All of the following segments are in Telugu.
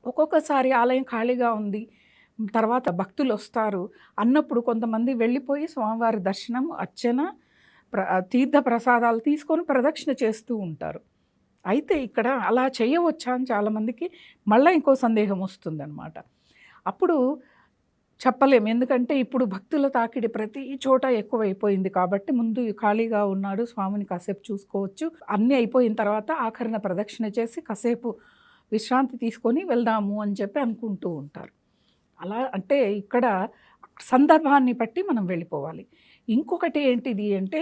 ఒక్కొక్కసారి ఆలయం ఖాళీగా ఉంది, తర్వాత భక్తులొస్తారు అన్నప్పుడు కొంతమంది వెళ్ళిపోయి స్వామివారి దర్శనం, అర్చన, తీర్థ ప్రసాదాలు తీసుకొని ప్రదక్షిణ చేస్తూ ఉంటారు. అయితే ఇక్కడ అలా చేయవచ్చా అని చాలామందికి మళ్ళా ఇంకో సందేహం వస్తుందనమాట. అప్పుడు చెప్పలేము. ఎందుకంటే ఇప్పుడు భక్తుల తాకిడి ప్రతి చోట ఎక్కువైపోయింది కాబట్టి ముందు ఖాళీగా ఉన్నాడు స్వామిని కాసేపు చూసుకోవచ్చు. అన్నీ అయిపోయిన తర్వాత ఆఖరిన ప్రదక్షిణ చేసి కాసేపు విశ్రాంతి తీసుకొని వెళ్దాము అని చెప్పి అనుకుంటూ ఉంటారు. అలా అంటే ఇక్కడ సందర్భాన్ని బట్టి మనం వెళ్ళిపోవాలి. ఇంకొకటి ఏంటిది అంటే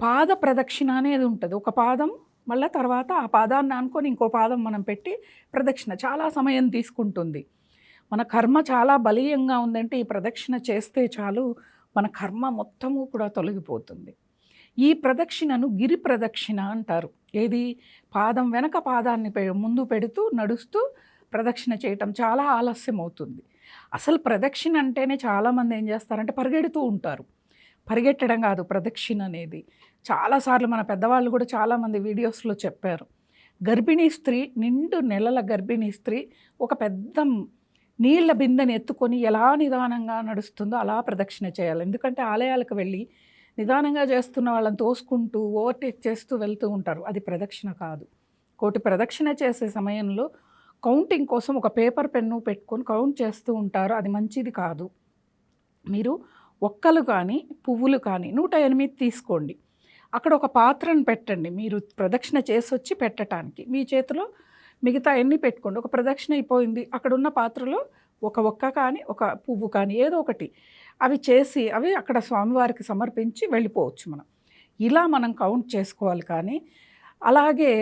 పాద ప్రదక్షిణ అనేది ఉంటుంది. ఒక పాదం మళ్ళీ తర్వాత ఆ పాదాన్ని అనుకొని ఇంకో పాదం మనం పెట్టి ప్రదక్షిణ చాలా సమయం తీసుకుంటుంది. మన కర్మ చాలా బలీయంగా ఉందంటే ఈ ప్రదక్షిణ చేస్తే చాలు మన కర్మ మొత్తము కూడా తొలగిపోతుంది. ఈ ప్రదక్షిణను గిరి ప్రదక్షిణ అంటారు. ఏది పాదం వెనక పాదాన్ని ముందు పెడుతూ నడుస్తూ ప్రదక్షిణ చేయటం చాలా ఆలస్యం అవుతుంది. అసలు ప్రదక్షిణ అంటేనే చాలామంది ఏం చేస్తారంటే పరిగెడుతూ ఉంటారు. పరిగెట్టడం కాదు ప్రదక్షిణ అనేది. చాలాసార్లు మన పెద్దవాళ్ళు కూడా చాలామంది వీడియోస్లో చెప్పారు. గర్భిణీ స్త్రీ, నిండు నెలల గర్భిణీ స్త్రీ ఒక పెద్ద నీళ్ల బిందెని ఎత్తుకొని ఎలా నిదానంగా నడుస్తుందో అలా ప్రదక్షిణ చేయాలి. ఎందుకంటే ఆలయాలకు వెళ్ళి నిదానంగా చేస్తున్న వాళ్ళని తోసుకుంటూ ఓవర్టేక్ చేస్తూ వెళ్తూ ఉంటారు. అది ప్రదక్షిణ కాదు. కోటి ప్రదక్షిణ చేసే సమయంలో కౌంటింగ్ కోసం ఒక పేపర్ పెన్ను పెట్టుకొని కౌంట్ చేస్తూ ఉంటారు. అది మంచిది కాదు. మీరు ఒక్కలు కానీ పువ్వులు కానీ 108 తీసుకోండి. అక్కడ ఒక పాత్రను పెట్టండి. మీరు ప్రదక్షిణ చేసి వచ్చి పెట్టడానికి మీ చేతిలో మిగతా ఎన్ని పెట్టుకోండి. ఒక ప్రదక్షిణ అయిపోయింది, అక్కడ ఉన్న పాత్రలో ఒక ఒక్క కానీ ఒక పువ్వు కానీ ఏదో ఒకటి అవి చేసి అవి అక్కడ స్వామివారికి సమర్పించి వెళ్ళిపోవచ్చు మనం. ఇలా మనం కౌంట్ చేసుకోవాలి. కానీ అలాగే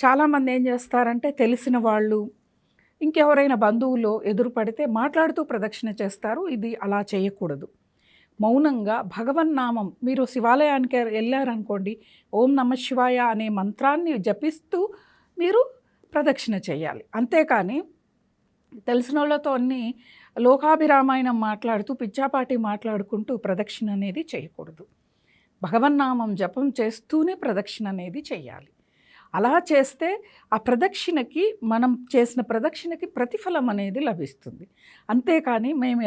చాలామంది ఏం చేస్తారంటే తెలిసిన వాళ్ళు ఇంకెవరైనా బంధువులు ఎదురు పడితే మాట్లాడుతూ ప్రదక్షిణ చేస్తారు. ఇది అలా చేయకూడదు. మౌనంగా భగవన్నామం మీరు శివాలయానికి వెళ్ళారనుకోండి, ఓం నమ శివాయ అనే మంత్రాన్ని జపిస్తూ మీరు ప్రదక్షిణ చేయాలి. అంతేకాని తెలిసిన వాళ్ళతో అన్ని లోకాభిరామాయణం మాట్లాడుతూ పిచ్చాపాటి మాట్లాడుకుంటూ ప్రదక్షిణ అనేది చేయకూడదు. భగవన్నామం జపం చేస్తూనే ప్రదక్షిణ అనేది చేయాలి. అలా చేస్తే ఆ ప్రదక్షిణకి మనం చేసిన ప్రదక్షిణకి ప్రతిఫలం అనేది లభిస్తుంది. అంతేకాని మేము